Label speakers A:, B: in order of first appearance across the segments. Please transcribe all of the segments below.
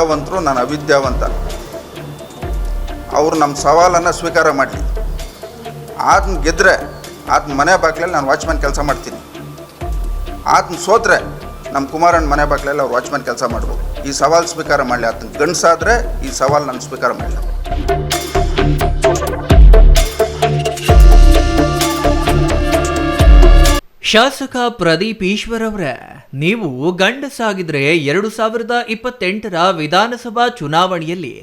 A: ವಿದ್ಯಾವಂತರು, ನಾನು ಅವಿದ್ಯಾವಂತ. ಅವರು ನಮ್ಮ ಸವಾಲನ್ನು ಸ್ವೀಕಾರ ಮಾಡಲಿ. ಆತನ ಗೆದ್ದರೆ ಆತನ ಮನೆ ಬಾಗಿಲಲ್ಲಿ ನಾನು ವಾಚ್ಮ್ಯಾನ್ ಕೆಲಸ ಮಾಡ್ತೀನಿ. ಆತನ ಸೋತ್ರೆ ನಮ್ಮ ಕುಮಾರಣ್ಣ ಮನೆ ಬಾಗಿಲಲ್ಲಿ ಅವ್ರು ವಾಚ್ಮ್ಯಾನ್ ಕೆಲಸ ಮಾಡ್ಬೋದು. ಈ ಸವಾಲು ಸ್ವೀಕಾರ ಮಾಡಲಿ. ಆತನ ಗಂಡಸಾದರೆ ಈ ಸವಾಲು ನಾನು ಸ್ವೀಕಾರ ಮಾಡಲಿ.
B: ಶಾಸಕ ಪ್ರದೀಪ್ ಈಶ್ವರ್ ಅವರೇ, ನೀವು ಗಂಡಸಾಗಿದ್ರೆ 2028ರ ವಿಧಾನಸಭಾ ಚುನಾವಣೆಯಲ್ಲಿ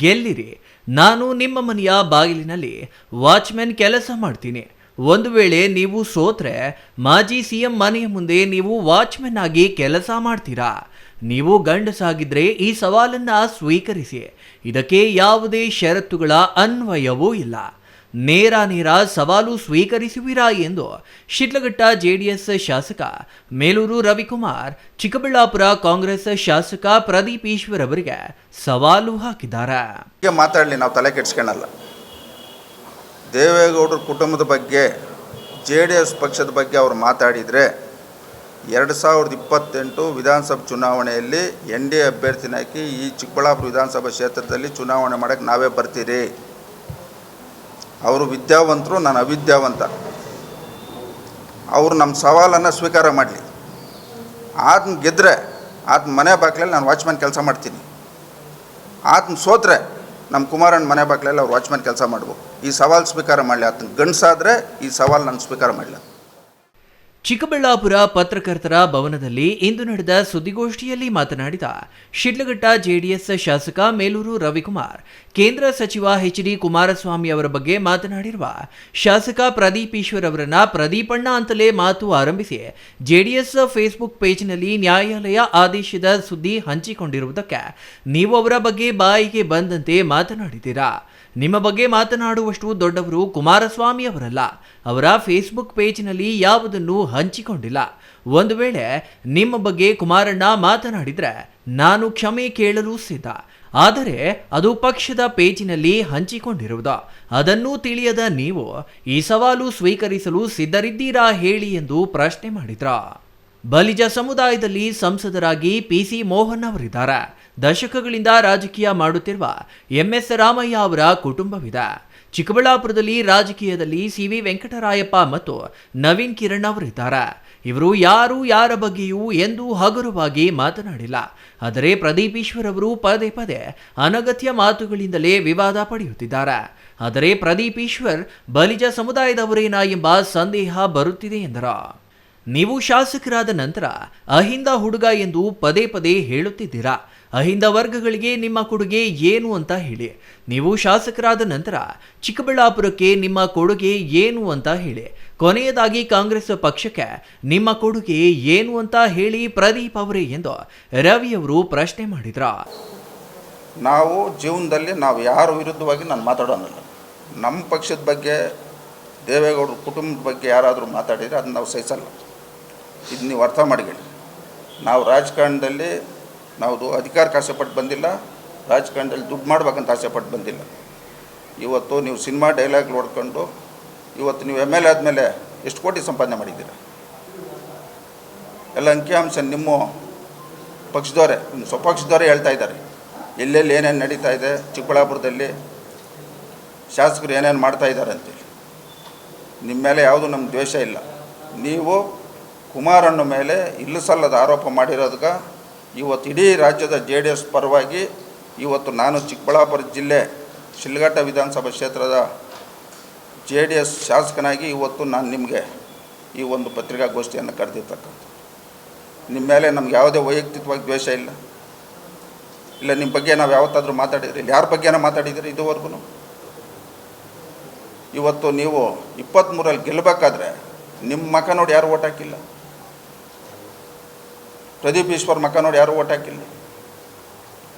B: ಗೆಲ್ಲಿರಿ. ನಾನು ನಿಮ್ಮ ಮನೆಯ ಬಾಗಿಲಿನಲ್ಲಿ ವಾಚ್ಮ್ಯಾನ್ ಕೆಲಸ ಮಾಡ್ತೀನಿ. ಒಂದು ವೇಳೆ ನೀವು ಸೋತ್ರೆ ಮಾಜಿ ಸಿಎಂ ಮನೆಯ ಮುಂದೆ ನೀವು ವಾಚ್ಮ್ಯಾನ್ ಆಗಿ ಕೆಲಸ ಮಾಡ್ತೀರಾ. ನೀವು ಗಂಡಸಾಗಿದ್ರೆ ಈ ಸವಾಲನ್ನ ಸ್ವೀಕರಿಸಿ. ಇದಕ್ಕೆ ಯಾವುದೇ ಷರತ್ತುಗಳ ಅನ್ವಯವೂ ಇಲ್ಲ. ನೇರ ಸವಾಲು ಸ್ವೀಕರಿಸುವಿರಾ ಎಂದು ಶಿಡ್ಲಘಟ್ಟ ಜೆಡಿಎಸ್ ಶಾಸಕ ಮೇಲೂರು ರವಿಕುಮಾರ್ ಚಿಕ್ಕಬಳ್ಳಾಪುರ ಕಾಂಗ್ರೆಸ್ ಶಾಸಕ ಪ್ರದೀಪ್ ಈಶ್ವರ್ ಅವರಿಗೆ ಸವಾಲು ಹಾಕಿದ್ದಾರೆ.
A: ಮಾತಾಡಲಿ, ನಾವು ತಲೆ ಕೆಡಿಸ್ಕೊಳ್ಳಲ್ಲ. ದೇವೇಗೌಡರ ಕುಟುಂಬದ ಬಗ್ಗೆ, JDS ಪಕ್ಷದ ಬಗ್ಗೆ ಅವರು ಮಾತಾಡಿದರೆ 2028 ವಿಧಾನಸಭೆ ಚುನಾವಣೆಯಲ್ಲಿ NDA ಅಭ್ಯರ್ಥಿನ ಹಾಕಿ ಈ ಚಿಕ್ಕಬಳ್ಳಾಪುರ ವಿಧಾನಸಭಾ ಕ್ಷೇತ್ರದಲ್ಲಿ ಚುನಾವಣೆ ಮಾಡೋಕ್ಕೆ ನಾವೇ ಬರ್ತೀರಿ. ಅವರು ವಿದ್ಯಾವಂತರು, ನಾನು ಅವಿದ್ಯಾವಂತ. ಅವರು ನಮ್ಮ ಸವಾಲನ್ನು ಸ್ವೀಕಾರ ಮಾಡಲಿ. ಆತನ ಗೆದ್ದರೆ ಆತನ ಮನೆ ಬಾಗಿಲಲ್ಲಿ ನಾನು ವಾಚ್ಮ್ಯಾನ್ ಕೆಲಸ ಮಾಡ್ತೀನಿ. ಆತನ ಸೋತ್ರೆ ನಮ್ಮ ಕುಮಾರಣ್ಣ ಮನೆ ಬಾಗಿಲಲ್ಲಿ ಅವ್ರು ವಾಚ್ಮ್ಯಾನ್ ಕೆಲಸ ಮಾಡ್ಬೋದು. ಈ ಸವಾಲು ಸ್ವೀಕಾರ ಮಾಡಲಿ. ಆತನ ಗಂಡಸಾದರೆ ಈ ಸವಾಲು ನಾನು ಸ್ವೀಕಾರ ಮಾಡಲಿ.
B: ಚಿಕ್ಕಬಳ್ಳಾಪುರ ಪತ್ರಕರ್ತರ ಭವನದಲ್ಲಿ ಇಂದು ನಡೆದ ಸುದ್ದಿಗೋಷ್ಠಿಯಲ್ಲಿ ಮಾತನಾಡಿದ ಶಿಡ್ಲಘಟ್ಟ ಜೆಡಿಎಸ್ ಶಾಸಕ ಮೇಲೂರು ರವಿಕುಮಾರ್, ಕೇಂದ್ರ ಸಚಿವ HD ಕುಮಾರಸ್ವಾಮಿ ಅವರ ಬಗ್ಗೆ ಮಾತನಾಡಿರುವ ಶಾಸಕ ಪ್ರದೀಪ್ ಈಶ್ವರ್ ಅವರನ್ನ ಪ್ರದೀಪಣ್ಣ ಅಂತಲೇ ಮಾತು ಆರಂಭಿಸಿ ಜೆಡಿಎಸ್ ಫೇಸ್ಬುಕ್ ಪೇಜ್ನಲ್ಲಿ ನ್ಯಾಯಾಲಯ ಆದೇಶದ ಸುದ್ದಿ ಹಂಚಿಕೊಂಡಿರುವುದಕ್ಕೆ ನೀವು ಅವರ ಬಗ್ಗೆ ಬಾಯಿಗೆ ಬಂದಂತೆ ಮಾತನಾಡಿದ್ದೀರಾ. ನಿಮ್ಮ ಬಗ್ಗೆ ಮಾತನಾಡುವಷ್ಟು ದೊಡ್ಡವರು ಕುಮಾರಸ್ವಾಮಿ ಅವರಲ್ಲ. ಅವರ ಫೇಸ್ಬುಕ್ ಪೇಜ್ನಲ್ಲಿ ಯಾವುದನ್ನು ಹಂಚಿಕೊಂಡಿಲ್ಲ. ಒಂದು ವೇಳೆ ನಿಮ್ಮ ಬಗ್ಗೆ ಕುಮಾರಣ್ಣ ಮಾತನಾಡಿದರೆ ನಾನು ಕ್ಷಮೆ ಕೇಳಲು ಸಿದ್ಧ. ಆದರೆ ಅದು ಪಕ್ಷದ ಪೇಜಿನಲ್ಲಿ ಹಂಚಿಕೊಂಡಿರುವುದು. ಅದನ್ನು ತಿಳಿಯದ ನೀವು ಈ ಸವಾಲು ಸ್ವೀಕರಿಸಲು ಸಿದ್ಧರಿದ್ದೀರಾ ಹೇಳಿ ಎಂದು ಪ್ರಶ್ನೆ ಮಾಡಿದ್ರ. ಬಲಿಜ ಸಮುದಾಯದಲ್ಲಿ ಸಂಸದರಾಗಿ PC ಮೋಹನ್ ಅವರಿದ್ದಾರೆ. ದಶಕಗಳಿಂದ ರಾಜಕೀಯ ಮಾಡುತ್ತಿರುವ MS ರಾಮಯ್ಯ ಅವರ ಕುಟುಂಬವಿದೆ. ಚಿಕ್ಕಬಳ್ಳಾಪುರದಲ್ಲಿ ರಾಜಕೀಯದಲ್ಲಿ CV ವೆಂಕಟರಾಯಪ್ಪ ಮತ್ತು ನವೀನ್ ಕಿರಣ್ ಅವರಿದ್ದಾರೆ. ಇವರು ಯಾರ ಬಗ್ಗೆಯೂ ಎಂದೂ ಹಗುರವಾಗಿ ಮಾತನಾಡಿಲ್ಲ. ಆದರೆ ಪ್ರದೀಪ್ ಈಶ್ವರ್ ಅವರು ಪದೇ ಪದೇ ಅನಗತ್ಯ ಮಾತುಗಳಿಂದಲೇ ವಿವಾದ ಪಡೆಯುತ್ತಿದ್ದಾರೆ. ಆದರೆ ಪ್ರದೀಪ್ ಈಶ್ವರ್ ಬಲಿಜ ಸಮುದಾಯದವರೇನಾ ಎಂಬ ಸಂದೇಹ ಬರುತ್ತಿದೆ ಎಂದರು. ನೀವು ಶಾಸಕರಾದ ನಂತರ ಅಹಿಂದ ಹುಡುಗ ಎಂದು ಪದೇ ಪದೇ ಹೇಳುತ್ತಿದ್ದೀರಾ. ಅಹಿಂದ ವರ್ಗಗಳಿಗೆ ನಿಮ್ಮ ಕೊಡುಗೆ ಏನು ಅಂತ ಹೇಳಿ. ನೀವು ಶಾಸಕರಾದ ನಂತರ ಚಿಕ್ಕಬಳ್ಳಾಪುರಕ್ಕೆ ನಿಮ್ಮ ಕೊಡುಗೆ ಏನು ಅಂತ ಹೇಳಿ. ಕೊನೆಯದಾಗಿ ಕಾಂಗ್ರೆಸ್ ಪಕ್ಷಕ್ಕೆ ನಿಮ್ಮ ಕೊಡುಗೆ ಏನು ಅಂತ ಹೇಳಿ ಪ್ರದೀಪ್ ಅವರೇ ಎಂದು ರವಿಯವರು ಪ್ರಶ್ನೆ ಮಾಡಿದ್ರ.
A: ನಾವು ಜೀವನದಲ್ಲಿ ನಾವು ಯಾರ ವಿರುದ್ಧವಾಗಿ ನಾನು ಮಾತಾಡೋನಲ್ಲ. ನಮ್ಮ ಪಕ್ಷದ ಬಗ್ಗೆ, ದೇವೇಗೌಡರ ಕುಟುಂಬದ ಬಗ್ಗೆ ಯಾರಾದರೂ ಮಾತಾಡಿದರೆ ಅದನ್ನ ನಾವು ಸಹಿಸಲ್ಲ. ಇದು ನೀವು ಅರ್ಥ ಮಾಡಿಕೊಳ್ಳಿ. ನಾವು ರಾಜಕಾರಣದಲ್ಲಿ ನಾವು ಅಧಿಕಾರಕ್ಕೆ ಆಸೆಪಟ್ಟು ಬಂದಿಲ್ಲ. ರಾಜಕಾರಣದಲ್ಲಿ ದುಡ್ಡು ಮಾಡ್ಬೇಕಂತ ಆಸೆಪಟ್ಟು ಬಂದಿಲ್ಲ. ಇವತ್ತು ನೀವು ಸಿನಿಮಾ ಡೈಲಾಗ್ ನೋಡ್ಕೊಂಡು ಇವತ್ತು ನೀವು MLA ಆದಮೇಲೆ ಎಷ್ಟು ಕೋಟಿ ಸಂಪಾದನೆ ಮಾಡಿದ್ದೀರ? ಎಲ್ಲ ಅಂಕಿಅಂಶ ನಿಮ್ಮ ಪಕ್ಷದವರೇ, ನಿಮ್ಮ ಸ್ವಪಕ್ಷದವರೇ ಹೇಳ್ತಾ ಇದ್ದಾರೆ. ಎಲ್ಲೆಲ್ಲಿ ಏನೇನು ನಡೀತಾ ಇದೆ, ಚಿಕ್ಕಬಳ್ಳಾಪುರದಲ್ಲಿ ಶಾಸಕರು ಏನೇನು ಮಾಡ್ತಾ ಇದ್ದಾರೆ ಅಂತೇಳಿ. ನಿಮ್ಮ ಮೇಲೆ ಯಾವುದೂ ನಮ್ಮ ದ್ವೇಷ ಇಲ್ಲ. ನೀವು ಕುಮಾರಣ್ಣ ಮೇಲೆ ಇಲ್ಲಸಲ್ಲದ ಆರೋಪ ಮಾಡಿರೋದಕ್ಕೆ ಇವತ್ತು ಇಡೀ ರಾಜ್ಯದ JDS ಪರವಾಗಿ ಇವತ್ತು ನಾನು ಚಿಕ್ಕಬಳ್ಳಾಪುರ ಜಿಲ್ಲೆ ಶಿಡ್ಲಘಟ್ಟ ವಿಧಾನಸಭಾ ಕ್ಷೇತ್ರದ JDS ಶಾಸಕನಾಗಿ ಇವತ್ತು ನಾನು ನಿಮಗೆ ಈ ಒಂದು ಪತ್ರಿಕಾಗೋಷ್ಠಿಯನ್ನು ಕರೆದಿರ್ತಕ್ಕಂಥ. ನಿಮ್ಮ ಮೇಲೆ ನಮ್ಗೆ ಯಾವುದೇ ವೈಯಕ್ತಿಕವಾಗಿ ದ್ವೇಷ ಇಲ್ಲ. ನಿಮ್ಮ ಬಗ್ಗೆ ನಾವು ಯಾವತ್ತಾದರೂ ಮಾತಾಡಿದ್ರಿ? ಯಾರ ಬಗ್ಗೆನ ಮಾತಾಡಿದ್ದೀರಿ ಇದುವರೆಗೂ? ಇವತ್ತು ನೀವು 23ರಲ್ಲಿ ಗೆಲ್ಲಬೇಕಾದ್ರೆ ನಿಮ್ಮ ಮಕ ನೋಡಿ ಯಾರು ಓಟ್ ಹಾಕಿಲ್ಲ. ಪ್ರದೀಪ್ ಈಶ್ವರ್ ಮಕ ನೋಡಿ ಯಾರು ಓಟ್ ಹಾಕಿಲ್ಲ.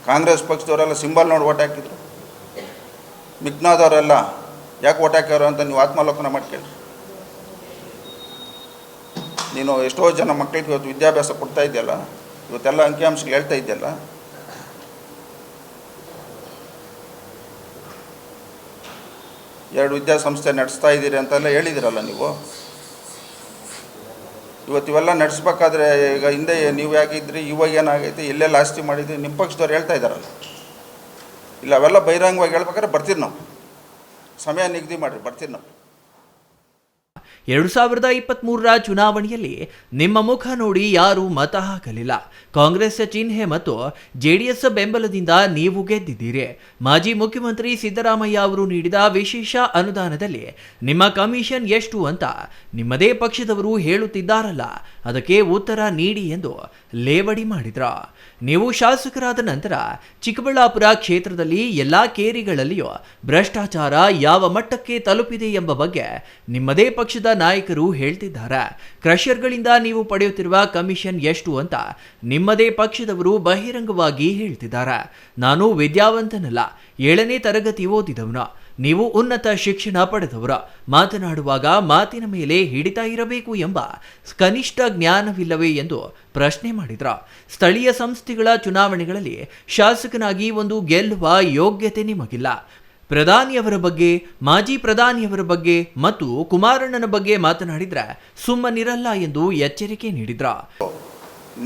A: ಕಾಂಗ್ರೆಸ್ ಪಕ್ಷದವರೆಲ್ಲ ಸಿಂಬಲ್ ನೋಡಿ ಓಟ್ ಹಾಕಿದ್ರು. ಮಿಕ್ನಾದವರೆಲ್ಲ ಯಾಕೆ ಓಟ್ ಹಾಕ್ಯಾರು ಅಂತ ನೀವು ಆತ್ಮಾಲೋಕನ ಮಾಡ್ಕೊಳ್ಳಿ. ನೀನು ಎಷ್ಟೋ ಜನ ಮಕ್ಕಳಿಗೆ ಇವತ್ತು ವಿದ್ಯಾಭ್ಯಾಸ ಕೊಡ್ತಾ ಇದೆಯಲ್ಲ, ಇವತ್ತೆಲ್ಲ ಅಂಕಿಅಂಶಗಳು ಹೇಳ್ತಾ ಇದೆಯಲ್ಲ. ಎರಡು ವಿದ್ಯಾಸಂಸ್ಥೆ ನಡೆಸ್ತಾ ಇದ್ದೀರಿ ಅಂತೆಲ್ಲ ಹೇಳಿದಿರಲ್ಲ ನೀವು. ಇವೆಲ್ಲ ನಡೆಸ್ಬೇಕಾದ್ರೆ ಈಗ ಹಿಂದೆ ನೀವು ಯಾಕಿದ್ರಿ, ಇವಾಗ ಏನಾಗೈತೆ, ಎಲ್ಲೆಲ್ಲ ಆಸ್ತಿ ಮಾಡಿದ್ರಿ, ನಿಮ್ಮ ಪಕ್ಷದವ್ರು ಹೇಳ್ತಾ ಇದ್ದಾರಲ್ಲ. ಇಲ್ಲ ಅವೆಲ್ಲ ಬಹಿರಂಗವಾಗಿ ಹೇಳ್ಬೇಕಾದ್ರೆ ಬರ್ತೀವಿ ನಾವು, ಸಮಯ ನಿಗದಿ ಮಾಡಿರಿ, ಬರ್ತೀವಿ ನಾವು.
B: 2023ರ ಚುನಾವಣೆಯಲ್ಲಿ ನಿಮ್ಮ ಮುಖ ನೋಡಿ ಯಾರೂ ಮತ ಹಾಕಲಿಲ್ಲ. ಕಾಂಗ್ರೆಸ್ ಚಿಹ್ನೆ ಮತ್ತು ಜೆಡಿಎಸ್ ಬೆಂಬಲದಿಂದ ನೀವು ಗೆದ್ದಿದ್ದೀರಿ. ಮಾಜಿ ಮುಖ್ಯಮಂತ್ರಿ ಸಿದ್ದರಾಮಯ್ಯ ಅವರು ನೀಡಿದ ವಿಶೇಷ ಅನುದಾನದಲ್ಲಿ ನಿಮ್ಮ ಕಮಿಷನ್ ಎಷ್ಟು ಅಂತ ನಿಮ್ಮದೇ ಪಕ್ಷದವರು ಹೇಳುತ್ತಿದ್ದಾರಲ್ಲ, ಅದಕ್ಕೆ ಉತ್ತರ ನೀಡಿ ಎಂದು ಲೇವಡಿ ಮಾಡಿದ್ರ. ನೀವು ಶಾಸಕರಾದ ನಂತರ ಚಿಕ್ಕಬಳ್ಳಾಪುರ ಕ್ಷೇತ್ರದಲ್ಲಿ ಎಲ್ಲಾ ಕೇರಿಗಳಲ್ಲಿಯೂ ಭ್ರಷ್ಟಾಚಾರ ಯಾವ ಮಟ್ಟಕ್ಕೆ ತಲುಪಿದೆ ಎಂಬ ಬಗ್ಗೆ ನಿಮ್ಮದೇ ಪಕ್ಷದ ನಾಯಕರು ಹೇಳ್ತಿದ್ದಾರೆ. ಕ್ರಷರ್ಗಳಿಂದ ನೀವು ಪಡೆಯುತ್ತಿರುವ ಕಮಿಷನ್ ಎಷ್ಟು ಅಂತ ನಿಮ್ಮದೇ ಪಕ್ಷದವರು ಬಹಿರಂಗವಾಗಿ ಹೇಳ್ತಿದ್ದಾರೆ. ನಾನು ವಿದ್ಯಾವಂತನಲ್ಲ, 7ನೇ ತರಗತಿ ಓದಿದವನು, ನೀವು ಉನ್ನತ ಶಿಕ್ಷಣ ಪಡೆದವರ. ಮಾತನಾಡುವಾಗ ಮಾತಿನ ಮೇಲೆ ಹಿಡಿತಾ ಇರಬೇಕು ಎಂಬ ಕನಿಷ್ಠ ಜ್ಞಾನವಿಲ್ಲವೇ ಎಂದು ಪ್ರಶ್ನೆ ಮಾಡಿದ್ರ. ಸ್ಥಳೀಯ ಸಂಸ್ಥೆಗಳ ಚುನಾವಣೆಗಳಲ್ಲಿ ಶಾಸಕನಾಗಿ ಒಂದು ಗೆಲ್ಲುವ ಯೋಗ್ಯತೆ ನಿಮಗಿಲ್ಲ. ಪ್ರಧಾನಿಯವರ ಬಗ್ಗೆ, ಮಾಜಿ ಪ್ರಧಾನಿಯವರ ಬಗ್ಗೆ ಮತ್ತು ಕುಮಾರಣ್ಣನ ಬಗ್ಗೆ ಮಾತನಾಡಿದ್ರೆ ಸುಮ್ಮನಿರಲ್ಲ ಎಂದು ಎಚ್ಚರಿಕೆ ನೀಡಿದ್ರ.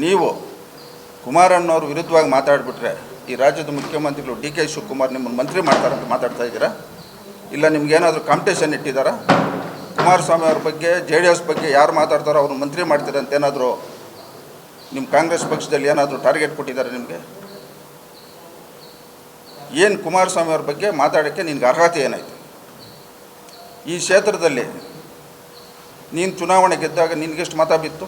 A: ನೀವು ಕುಮಾರಣ್ಣವ್ರ ವಿರುದ್ಧವಾಗಿ ಮಾತಾಡ್ಬಿಟ್ರೆ ಈ ರಾಜ್ಯದ ಮುಖ್ಯಮಂತ್ರಿಗಳು ಡಿ ಕೆ ಶಿವಕುಮಾರ್ ನಿಮ್ಮನ್ನು ಮಂತ್ರಿ ಮಾಡ್ತಾರಂತ ಮಾತಾಡ್ತಾ ಇದ್ದೀರಾ? ಇಲ್ಲ ನಿಮ್ಗೇನಾದರೂ ಕಾಂಪಿಟೇಷನ್ ಇಟ್ಟಿದ್ದಾರಾ? ಕುಮಾರಸ್ವಾಮಿ ಅವ್ರ ಬಗ್ಗೆ, JDS ಬಗ್ಗೆ ಯಾರು ಮಾತಾಡ್ತಾರೋ ಅವ್ರನ್ನ ಮಂತ್ರಿ ಮಾಡ್ತೀರಂತ ಏನಾದರೂ ನಿಮ್ಮ ಕಾಂಗ್ರೆಸ್ ಪಕ್ಷದಲ್ಲಿ ಏನಾದರೂ ಟಾರ್ಗೆಟ್ ಕೊಟ್ಟಿದ್ದಾರೆ ನಿಮಗೆ? ಏನು ಕುಮಾರಸ್ವಾಮಿ ಅವ್ರ ಬಗ್ಗೆ ಮಾತಾಡೋಕ್ಕೆ ನಿನ್ಗೆ ಅರ್ಹತೆ ಏನಾಯಿತು? ಈ ಕ್ಷೇತ್ರದಲ್ಲಿ ನೀನು ಚುನಾವಣೆ ಗೆದ್ದಾಗ ನಿನಗೆಷ್ಟು ಮತ ಬಿತ್ತು?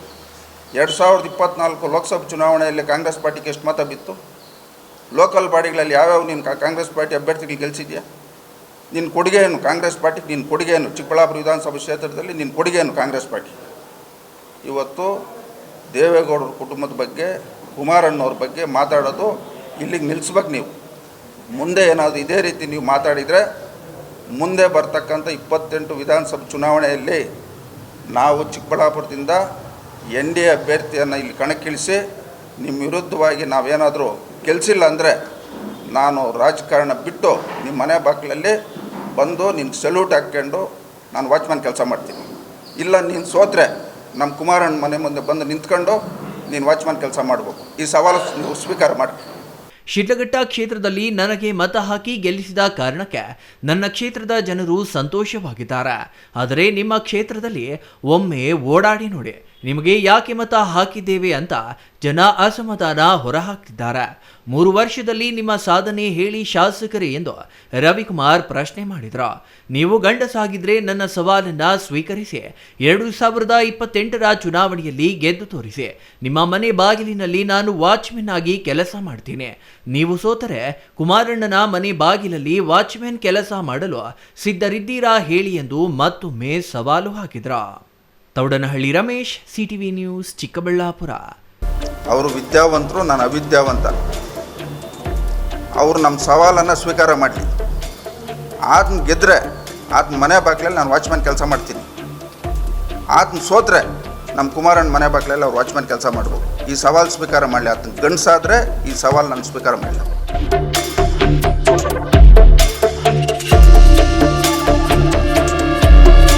A: 2024 ಲೋಕಸಭಾ ಚುನಾವಣೆಯಲ್ಲಿ ಕಾಂಗ್ರೆಸ್ ಪಾರ್ಟಿಗೆ ಎಷ್ಟು ಮತ ಬಿತ್ತು? ಲೋಕಲ್ ಬಾಡಿಗಳಲ್ಲಿ ಯಾವ್ಯಾವ ನೀನು ಕಾಂಗ್ರೆಸ್ ಪಾರ್ಟಿ ಅಭ್ಯರ್ಥಿಗಳು ಗೆಲ್ಲಿಸಿದ್ಯಾ? ನಿನ್ನ ಕೊಡುಗೆ ಏನು ಕಾಂಗ್ರೆಸ್ ಪಾರ್ಟಿಗೆ? ನಿನ್ನ ಕೊಡುಗೆ ಏನು ಚಿಕ್ಕಬಳ್ಳಾಪುರ ವಿಧಾನಸಭಾ ಕ್ಷೇತ್ರದಲ್ಲಿ ನಿನ್ನ ಕೊಡುಗೆ ಏನು ಕಾಂಗ್ರೆಸ್ ಪಾರ್ಟಿ? ಇವತ್ತು ದೇವೇಗೌಡರ ಕುಟುಂಬದ ಬಗ್ಗೆ, ಕುಮಾರಣ್ಣವ್ರ ಬಗ್ಗೆ ಮಾತಾಡೋದು ಇಲ್ಲಿಗೆ ನಿಲ್ಲಿಸ್ಬೇಕು. ನೀವು ಮುಂದೆ ಏನಾದರೂ ಇದೇ ರೀತಿ ನೀವು ಮಾತಾಡಿದರೆ ಮುಂದೆ ಬರ್ತಕ್ಕಂಥ 28 ವಿಧಾನಸಭಾ ಚುನಾವಣೆಯಲ್ಲಿ ನಾವು ಚಿಕ್ಕಬಳ್ಳಾಪುರದಿಂದ NDA ಅಭ್ಯರ್ಥಿಯನ್ನು ಇಲ್ಲಿ ಕಣಕ್ಕಿಳಿಸಿ ನಿಮ್ಮ ವಿರುದ್ಧವಾಗಿ ನಾವೇನಾದರೂ ಗೆಲ್ಲಿಸಿಲ್ಲ ಅಂದರೆ ನಾನು ರಾಜಕಾರಣ ಬಿಟ್ಟು ನಿಮ್ಮ ಮನೆ ಬಾಗಿಲಲ್ಲಿ ಬಂದು ನಿನ್ನ ಸಲ್ಯೂಟ್ ಹಾಕ್ಕೊಂಡು ನಾನು ವಾಚ್ಮ್ಯಾನ್ ಕೆಲಸ ಮಾಡ್ತೀನಿ. ಇಲ್ಲ ನೀನು ಸೋತ್ರೆ ನಮ್ಮ ಕುಮಾರಣ್ಣ ಮನೆ ಮುಂದೆ ಬಂದು ನಿಂತ್ಕೊಂಡು ನೀನು ವಾಚ್ಮ್ಯಾನ್ ಕೆಲಸ ಮಾಡಬೇಕು. ಈ ಸವಾಲು ನೀವು ಸ್ವೀಕಾರ ಮಾಡಿ.
B: ಶಿಡ್ಲಘಟ್ಟ ಕ್ಷೇತ್ರದಲ್ಲಿ ನನಗೆ ಮತ ಹಾಕಿ ಗೆಲ್ಲಿಸಿದ ಕಾರಣಕ್ಕೆ ನನ್ನ ಕ್ಷೇತ್ರದ ಜನರು ಸಂತೋಷವಾಗಿದ್ದಾರೆ. ಆದರೆ ನಿಮ್ಮ ಕ್ಷೇತ್ರದಲ್ಲಿ ಒಮ್ಮೆ ಓಡಾಡಿ ನೋಡಿ, ನಿಮಗೆ ಯಾಕೆ ಮತ ಹಾಕಿದ್ದೇವೆ ಅಂತ ಜನ ಅಸಮಾಧಾನ ಹೊರಹಾಕ್ತಿದ್ದಾರೆ. 3 ವರ್ಷದಲ್ಲಿ ನಿಮ್ಮ ಸಾಧನೆ ಹೇಳಿ ಶಾಸಕರೇ ಎಂದು ರವಿಕುಮಾರ್ ಪ್ರಶ್ನೆ ಮಾಡಿದ್ರು. ನೀವು ಗಂಡಸಾಗಿದ್ರೆ ನನ್ನ ಸವಾಲನ್ನ ಸ್ವೀಕರಿಸಿ 2028ರ ಚುನಾವಣೆಯಲ್ಲಿ ಗೆದ್ದು ತೋರಿಸಿ. ನಿಮ್ಮ ಮನೆ ಬಾಗಿಲಿನಲ್ಲಿ ನಾನು ವಾಚ್ಮೆನ್ ಆಗಿ ಕೆಲಸ ಮಾಡ್ತೀನಿ. ನೀವು ಸೋತರೆ ಕುಮಾರಣ್ಣನ ಮನೆ ಬಾಗಿಲಲ್ಲಿ ವಾಚ್ಮೆನ್ ಕೆಲಸ ಮಾಡಲು ಸಿದ್ಧರಿದ್ದೀರಾ ಹೇಳಿ ಎಂದು ಮತ್ತೊಮ್ಮೆ ಸವಾಲು ಹಾಕಿದ್ರ. Thoudanahalli Ramesh, CTV news, Chikkaballapur.
A: ಅವರು ವಿದ್ಯಾವಂತರು, ನಾನು ಅವಿದ್ಯಾವಂತ. ಅವರು ನಮ್ಮ ಸವಾಲನ್ನು ಸ್ವೀಕಾರ ಮಾಡಲಿ. ಆತನ ಗೆದ್ದರೆ ಆತನ ಮನೆ ಬಾಗಿಲಲ್ಲಿ ನಾನು ವಾಚ್ಮ್ಯಾನ್ ಕೆಲಸ ಮಾಡ್ತೀನಿ. ಆತನ ಸೋತ್ರೆ ನಮ್ಮ ಕುಮಾರಣ್ಣ ಮನೆ ಬಾಗಿಲಲ್ಲಿ ಅವ್ರು ವಾಚ್ಮ್ಯಾನ್ ಕೆಲಸ ಮಾಡ್ಬೋದು. ಈ ಸವಾಲು ಸ್ವೀಕಾರ ಮಾಡಲಿ. ಆತನ ಗಂಡಸಾದರೆ ಈ ಸವಾಲು ನಾನು ಸ್ವೀಕಾರ ಮಾಡಲಿ.